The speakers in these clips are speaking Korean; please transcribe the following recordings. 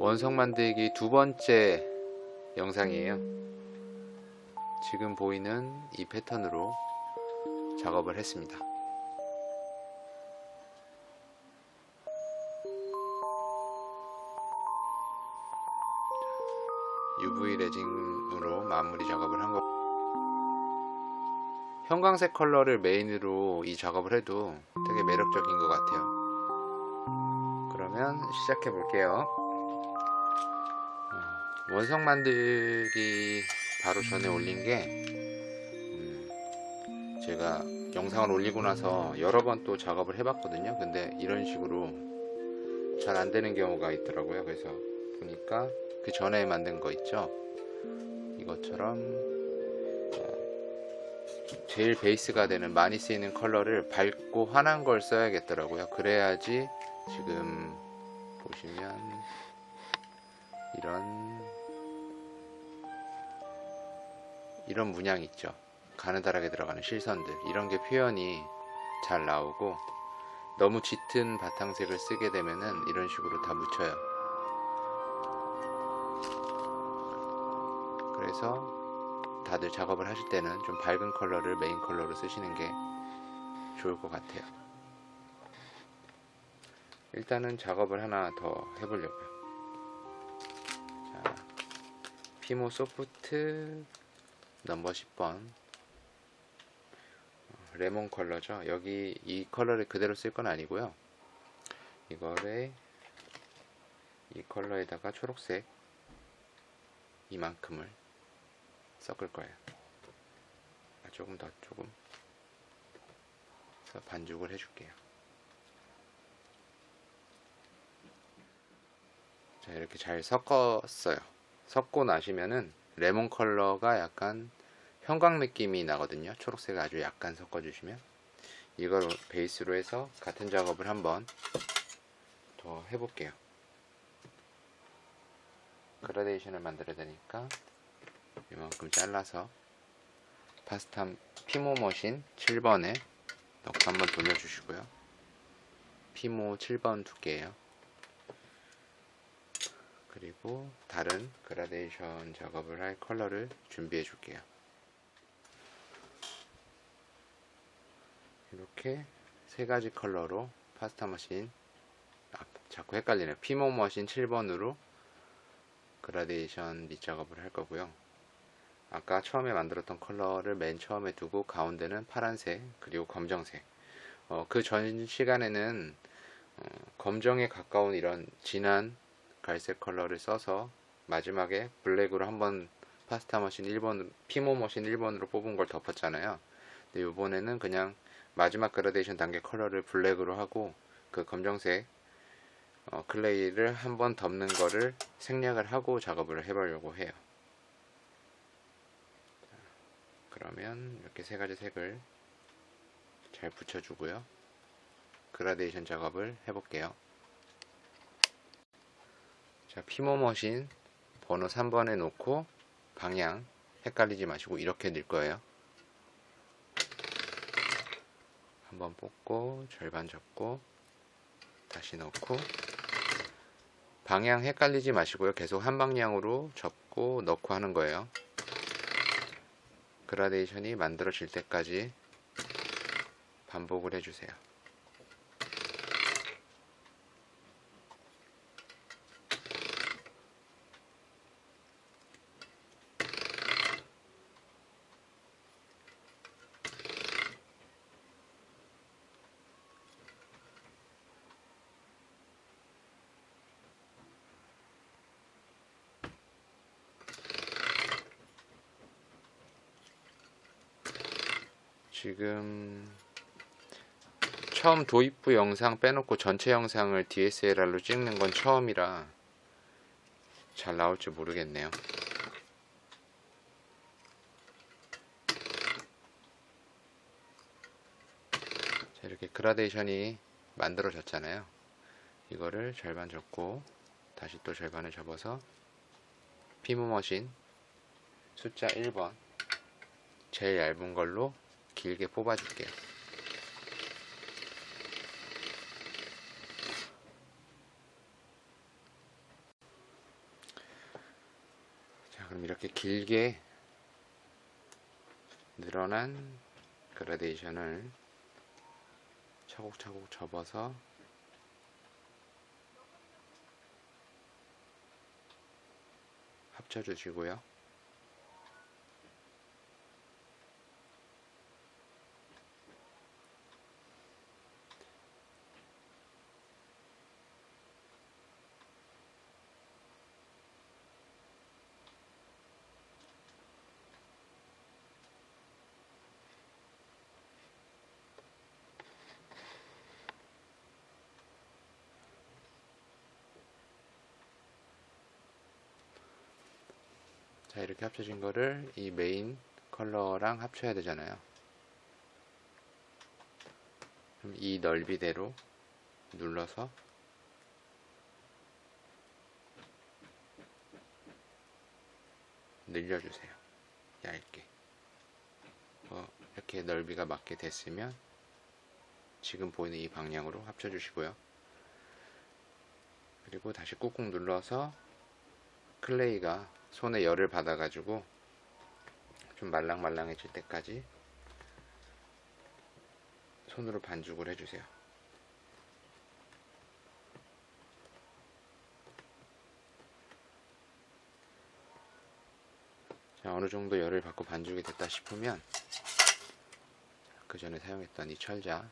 원석 만들기 두 번째 영상이에요. 지금 보이는 이 패턴으로 작업을 했습니다. UV 레진으로 마무리 작업을 한 거. 형광색 컬러를 메인으로 이 작업을 해도 되게 매력적인 것 같아요. 그러면 시작해 볼게요. 원석 만들기 바로 전에 올린 게 제가 영상을 올리고 나서 여러 번 또 작업을 해봤거든요. 근데 이런 식으로 잘 안 되는 경우가 있더라고요. 그래서 보니까 그 전에 만든 거 있죠. 이것처럼 제일 베이스가 되는 많이 쓰이는 컬러를 밝고 환한 걸 써야겠더라고요. 그래야지 지금 보시면 이런 문양 있죠. 가느다랗게 들어가는 실선들, 이런 게 표현이 잘 나오고, 너무 짙은 바탕색을 쓰게 되면은 이런 식으로 다 묻혀요. 그래서 다들 작업을 하실 때는 좀 밝은 컬러를 메인 컬러로 쓰시는 게 좋을 것 같아요. 일단은 작업을 하나 더 해보려고요. 자, 피모 소프트 넘버 10번 레몬 컬러죠. 여기 이 컬러를 그대로 쓸 건 아니고요. 이거를 이 컬러에다가 초록색 이만큼을 섞을 거예요. 조금 그래서 반죽을 해줄게요. 자, 이렇게 잘 섞었어요. 섞고 나시면은 레몬 컬러가 약간 형광 느낌이 나거든요. 초록색을 아주 약간 섞어주시면. 이걸 베이스로 해서 같은 작업을 한번 더 해볼게요. 그라데이션을 만들어야 되니까 이만큼 잘라서 파스타 피모 머신 7번에 넣고 한번 돌려주시고요. 피모 7번 두께예요. 그리고 다른 그라데이션 작업을 할 컬러를 준비해 줄게요. 이렇게 세 가지 컬러로 파스타 머신, 자꾸 헷갈리네요. 피모 머신 7번으로 그라데이션 밑작업을 할 거고요. 아까 처음에 만들었던 컬러를 맨 처음에 두고 가운데는 파란색 그리고 검정색. 그 전 시간에는 검정에 가까운 이런 진한 갈색 컬러를 써서 마지막에 블랙으로 한번 파스타 머신 1번, 피모 머신 1번으로 뽑은 걸 덮었잖아요. 근데 이번에는 그냥 마지막 그라데이션 단계 컬러를 블랙으로 하고 그 검정색 클레이를 한번 덮는 거를 생략을 하고 작업을 해보려고 해요. 그러면 이렇게 세 가지 색을 잘 붙여주고요. 그라데이션 작업을 해볼게요. 자, 피모 머신 번호 3번에 놓고 방향 헷갈리지 마시고 이렇게 넣을 거예요. 한번 뽑고 절반 접고 다시 넣고, 방향 헷갈리지 마시고요. 계속 한 방향으로 접고 넣고 하는 거예요. 그라데이션이 만들어질 때까지 반복을 해주세요. 지금 처음 도입부 영상 빼놓고 전체 영상을 DSLR로 찍는 건 처음이라 잘 나올지 모르겠네요. 자, 이렇게 그라데이션이 만들어졌잖아요. 이거를 절반 접고 다시 또 절반을 접어서 피모 머신 숫자 1번 제일 얇은 걸로 길게 뽑아줄게요. 이렇게 길게 늘어난 그라데이션을 차곡차곡 접어서 합쳐주시고요. 자, 이렇게 합쳐진 거를 이 메인 컬러랑 합쳐야 되잖아요. 그럼 이 넓이대로 눌러서 늘려주세요. 얇게. 이렇게 넓이가 맞게 됐으면 지금 보이는 이 방향으로 합쳐주시고요. 그리고 다시 꾹꾹 눌러서 클레이가 손에 열을 받아가지고 좀 말랑말랑해질 때까지 손으로 반죽을 해주세요. 자, 어느 정도 열을 받고 반죽이 됐다 싶으면 그 전에 사용했던 이 철자,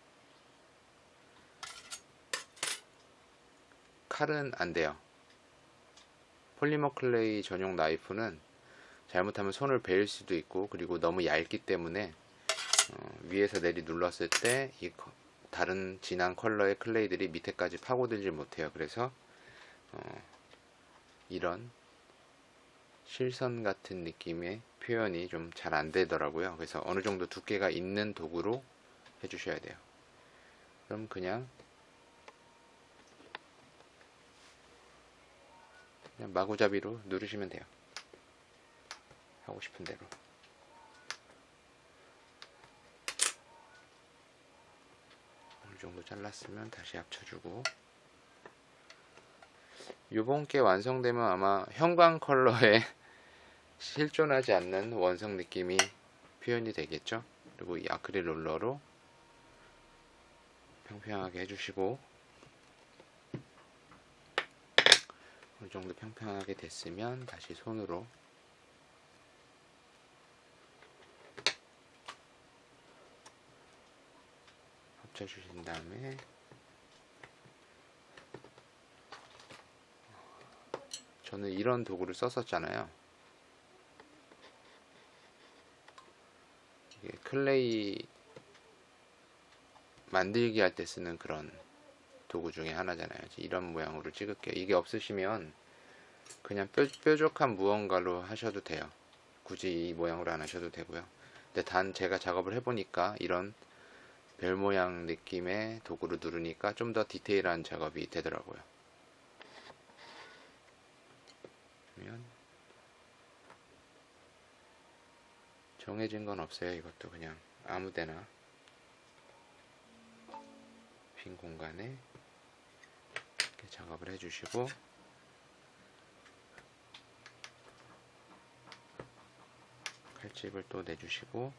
칼은 안 돼요. 폴리머 클레이 전용 나이프는 잘못하면 손을 베일 수도 있고, 그리고 너무 얇기 때문에 위에서 내리 눌렀을 때 이 다른 진한 컬러의 클레이들이 밑에까지 파고들지 못해요. 그래서 이런 실선 같은 느낌의 표현이 좀 잘 안 되더라고요. 그래서 어느 정도 두께가 있는 도구로 해주셔야 돼요. 그럼 그냥 마구잡이로 누르시면 돼요. 하고 싶은 대로. 어느 정도 잘랐으면 다시 합쳐주고, 요번 게 완성되면 아마 형광 컬러에 실존하지 않는 원석 느낌이 표현이 되겠죠. 그리고 이 아크릴 롤러로 평평하게 해주시고, 어느 정도 평평하게 됐으면 다시 손으로 합쳐주신 다음에 저는 이런 도구를 썼었잖아요. 이게 클레이 만들기 할 때 쓰는 그런 도구 중에 하나잖아요. 이런 모양으로 찍을게요. 이게 없으시면 그냥 뾰족한 무언가로 하셔도 돼요. 굳이 이 모양으로 안 하셔도 되고요. 근데 단 제가 작업을 해보니까 이런 별 모양 느낌의 도구로 누르니까 좀 더 디테일한 작업이 되더라고요. 그러면 정해진 건 없어요. 이것도 그냥 아무데나 빈 공간에 이렇게 작업을 해주시고, 칼집을 또 내주시고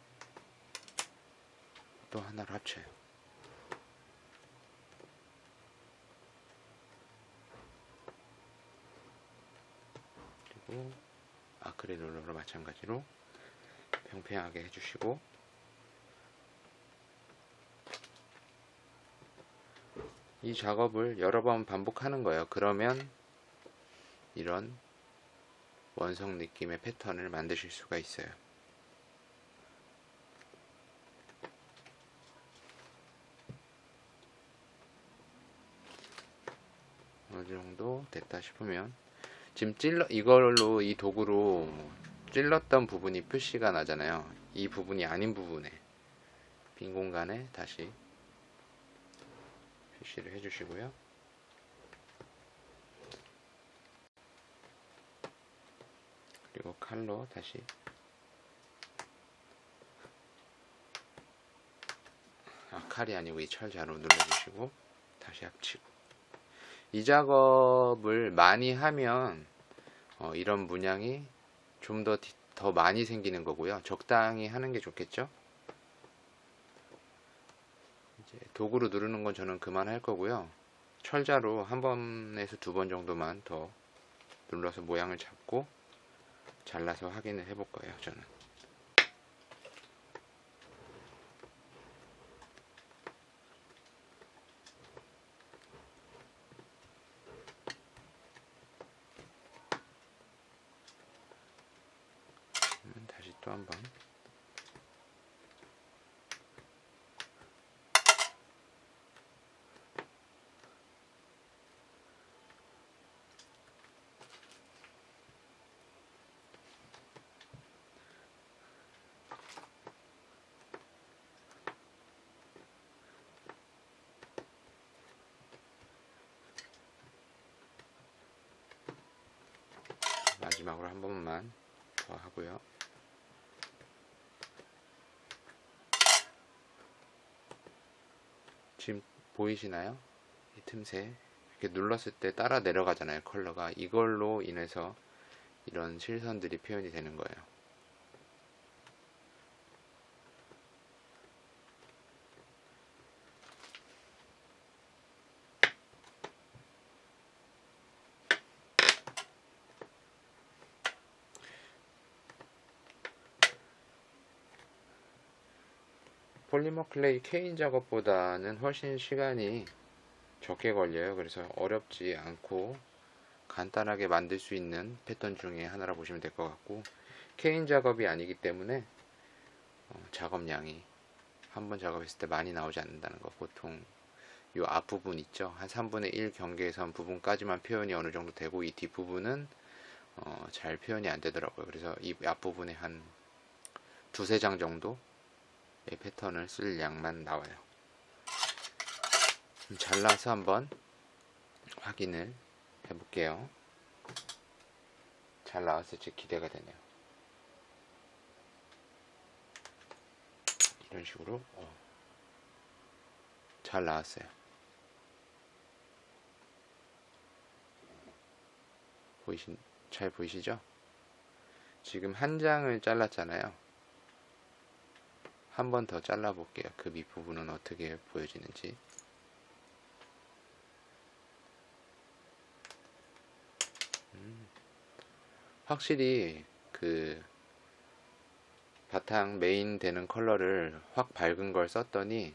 또 하나를 합쳐요. 그리고 아크릴 롤러로 마찬가지로 평평하게 해주시고, 이 작업을 여러 번 반복하는 거예요. 그러면 이런 원석 느낌의 패턴을 만드실 수가 있어요. 어느 정도 됐다 싶으면 지금 이걸로 이 도구로 찔렀던 부분이 표시가 나잖아요. 이 부분이 아닌 부분에 빈 공간에 다시 표시를 해주시고요. 그리고 칼로 다시 칼이 아니고 이 철자로 눌러주시고 다시 합치고, 이 작업을 많이 하면 이런 문양이 좀 더 많이 생기는 거고요. 적당히 하는 게 좋겠죠. 이제 도구로 누르는 건 저는 그만할 거고요. 철자로 한 번에서 두 번 정도만 더 눌러서 모양을 잡고 잘라서 확인을 해볼 거예요. 저는 다시 또 한 번. 마지막으로 한 번만 더 하고요. 지금 보이시나요? 이 틈새 이렇게 눌렀을 때 따라 내려가잖아요. 컬러가 이걸로 인해서 이런 실선들이 표현이 되는 거예요. 폴리머 클레이 케인 작업보다는 훨씬 시간이 적게 걸려요. 그래서 어렵지 않고 간단하게 만들 수 있는 패턴 중에 하나라 보시면 될 것 같고, 케인 작업이 아니기 때문에 작업량이 한 번 작업했을 때 많이 나오지 않는다는 거. 보통 이 앞부분 있죠, 한 3분의 1 경계선 부분까지만 표현이 어느 정도 되고, 이 뒷부분은 잘 표현이 안 되더라고요. 그래서 이 앞부분에 한 두세 장 정도 패턴을 쓸 양만 나와요. 잘라서 한번 확인을 해볼게요. 잘 나왔을지 기대가 되네요. 이런 식으로 잘 나왔어요. 잘 보이시죠? 지금 한 장을 잘랐잖아요. 한 번 더 잘라볼게요. 그 밑부분은 어떻게 보여지는지. 확실히 그 바탕 메인 되는 컬러를 확 밝은 걸 썼더니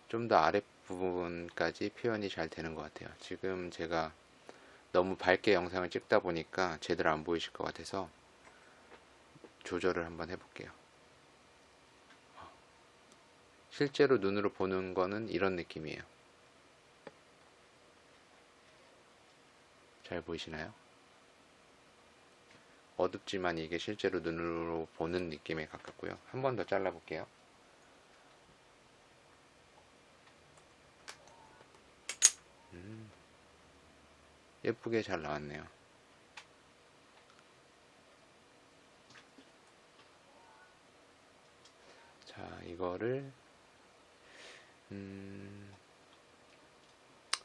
좀 더 아랫부분까지 표현이 잘 되는 것 같아요. 지금 제가 너무 밝게 영상을 찍다 보니까 제대로 안 보이실 것 같아서 조절을 한번 해볼게요. 실제로 눈으로 보는 거는 이런 느낌이에요. 잘 보이시나요? 어둡지만 이게 실제로 눈으로 보는 느낌에 가깝고요. 한 번 더 잘라볼게요. 예쁘게 잘 나왔네요. 자, 이거를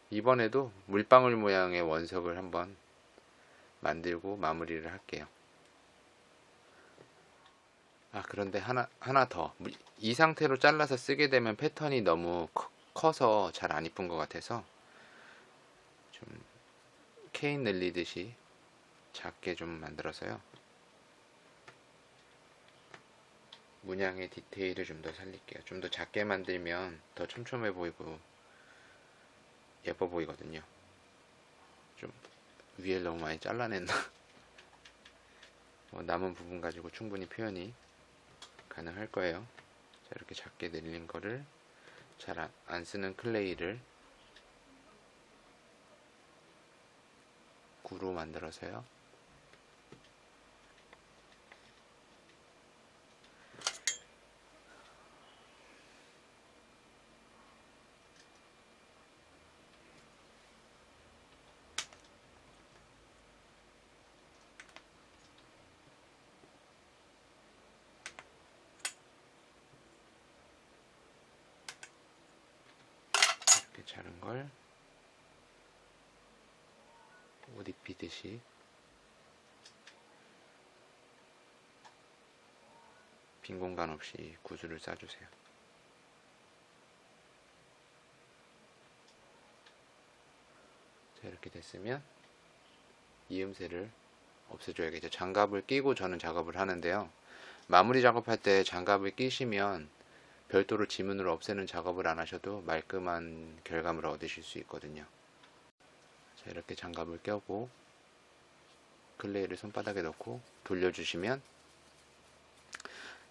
이번에도 물방울 모양의 원석을 한번 만들고 마무리를 할게요. 그런데 하나 더. 이 상태로 잘라서 쓰게 되면 패턴이 너무 커서 잘 안 이쁜 것 같아서 좀 케인 늘리듯이 작게 좀 만들어서요. 문양의 디테일을 좀 더 살릴게요. 좀 더 작게 만들면 더 촘촘해 보이고 예뻐 보이거든요. 좀 위에 너무 많이 잘라냈나? 남은 부분 가지고 충분히 표현이 가능할 거예요. 자, 이렇게 작게 늘린 거를 잘 안 쓰는 클레이를 구로 만들어서요. 이렇게 자른 걸 옷 입히듯이 빈 공간 없이 구슬을 싸주세요. 자, 이렇게 됐으면 이음새를 없애줘야겠죠. 장갑을 끼고 저는 작업을 하는데요. 마무리 작업할 때 장갑을 끼시면 별도로 지문을 없애는 작업을 안 하셔도 말끔한 결과물을 얻으실 수 있거든요. 자, 이렇게 장갑을 껴고 클레이를 손바닥에 넣고 돌려주시면,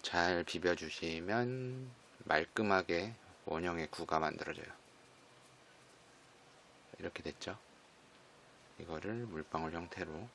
잘 비벼주시면 말끔하게 원형의 구가 만들어져요. 이렇게 됐죠. 이거를 물방울 형태로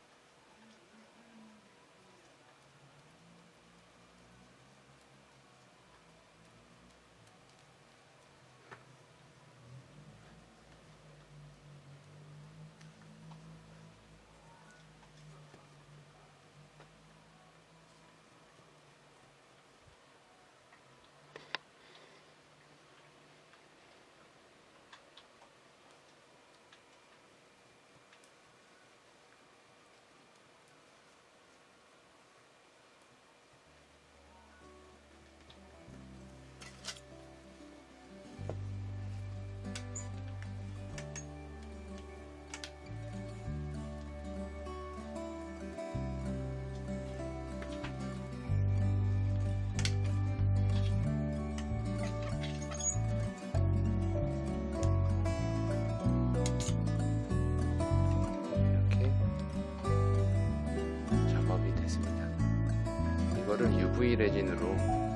이거를 UV 레진으로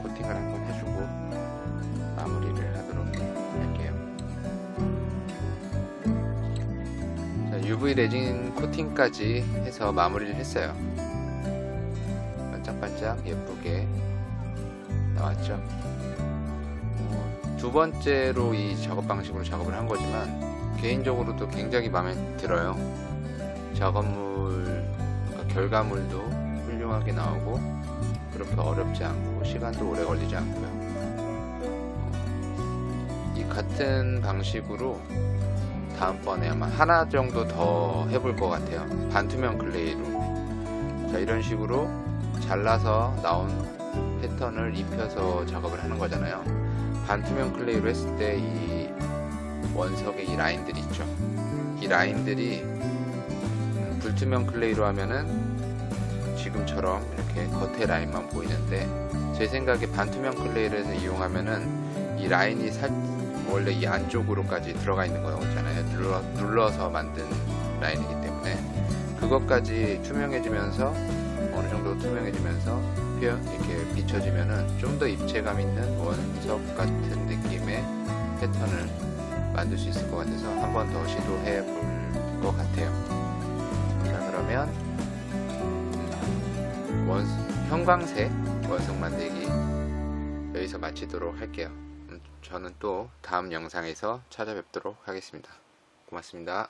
코팅을 한번 해주고 마무리를 하도록 할게요. 자, UV 레진 코팅까지 해서 마무리를 했어요. 반짝반짝 예쁘게 나왔죠. 두 번째로 이 작업 방식으로 작업을 한 거지만 개인적으로도 굉장히 마음에 들어요. 작업물, 그러니까 결과물도 훌륭하게 나오고 그렇게 어렵지 않고 시간도 오래 걸리지 않고요. 이 같은 방식으로 다음번에 아마 하나 정도 더 해볼 것 같아요. 반투명 클레이로. 자, 이런 식으로 잘라서 나온 패턴을 입혀서 작업을 하는 거잖아요. 반투명 클레이로 했을 때 이 원석의 이 라인들이 있죠. 이 라인들이 불투명 클레이로 하면은 지금처럼 이렇게 겉에 라인만 보이는데, 제 생각에 반투명 클레이를 해서 이용하면은 이 라인이 원래 이 안쪽으로까지 들어가 있는 거잖아요. 눌러서 만든 라인이기 때문에 그것까지 투명해지면서, 어느 정도 투명해지면서 이렇게 비춰지면은 좀 더 입체감 있는 원석 같은 느낌의 패턴을 만들 수 있을 것 같아서 한 번 더 시도해 볼 것 같아요. 자, 그러면 형광색 원석 만들기 여기서 마치도록 할게요. 저는 또 다음 영상에서 찾아뵙도록 하겠습니다. 고맙습니다.